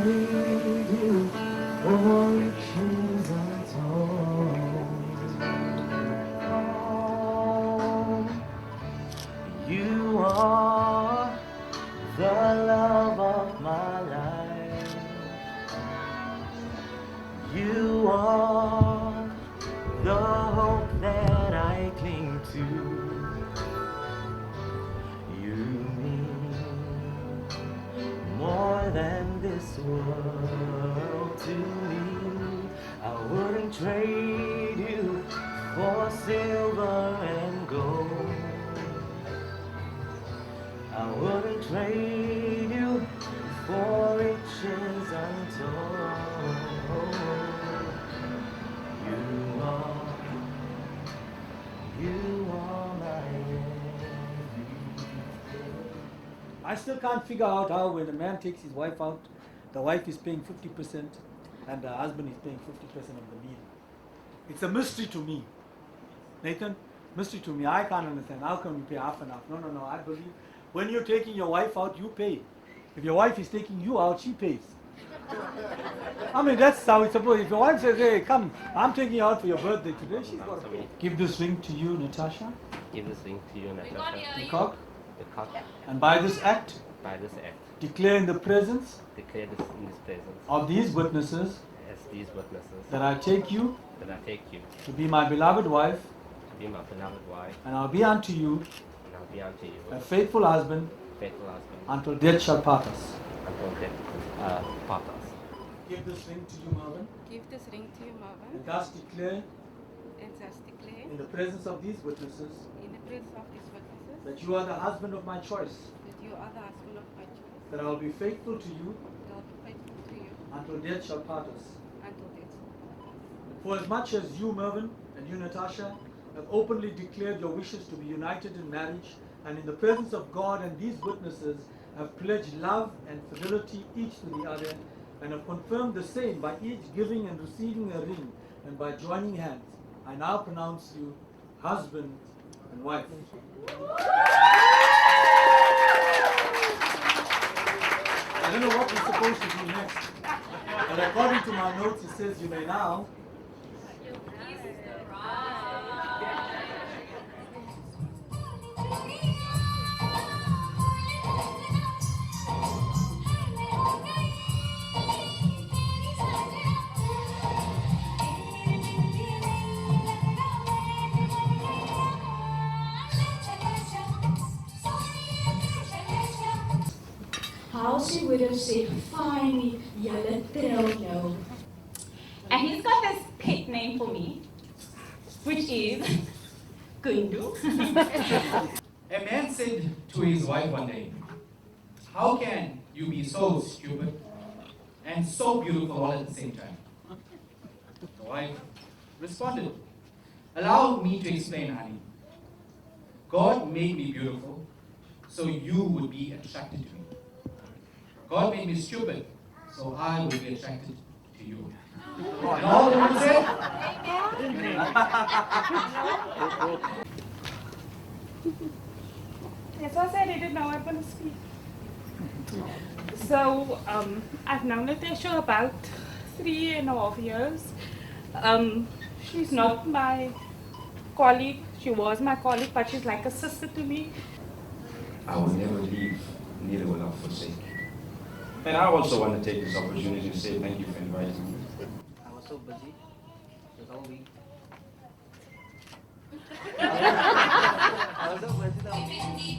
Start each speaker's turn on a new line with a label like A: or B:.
A: need you for riches untold. You are the love of my life. You are the hope that I cling to. You mean more than this world to me. I wouldn't trade you for silver and gold. I wouldn't trade you for riches untold. You are my everything. I still can't figure out how when a man takes his wife out, the wife is paying 50% and the husband is paying 50% of the meal. It's a mystery to me. Nathan, mystery to me. I can't understand. How can we pay half and half? No. I believe when you're taking your wife out, you pay. If your wife is taking you out, she pays. I mean, that's how it's supposed. If your wife says, hey, come, I'm taking you out for your birthday today, she's got to pay. Give this ring to you, Natasha.
B: Give this ring to you, Natasha.
A: The cock.
B: The cock.
A: And by this act,
B: Declare
A: in the presence of these witnesses that I take you to be my beloved wife, and I'll be unto you a faithful husband until death shall part us. Give this ring to you, Marvin.
C: Give this ring to you, Marvin.
A: And thus declare in the presence of these witnesses that you are the husband of my choice. That I will be faithful to you until death shall part us. For as much as you, Mervyn, and you, Natasha, have openly declared your wishes to be united in marriage, and in the presence of God and these witnesses have pledged love and fidelity each to the other, and have confirmed the same by each giving and receiving a ring, and by joining hands, I now pronounce you husband and wife. I don't know what we're supposed to do next, but according to my notes, it says you may now
D: how she would have said, finally, julle trou nou.
E: And he's got this pet name for me, which is Kundu.
F: A man said to his wife one day, how can you be so stupid and so beautiful all at the same time? The wife responded, allow me to explain, honey. God made me beautiful so you would be attracted to me. God made me stupid so I would be attracted to you. And all the women said,
E: Yes, I said I didn't know I was going to speak. So, I've known Natasha about 3.5 years. She's not my colleague. She was my colleague, but she's like a sister to me.
G: I will never leave, neither will I forsake. And I also want to take this opportunity to say thank you for inviting me.
A: I was so busy. It was all week. I was so busy that week.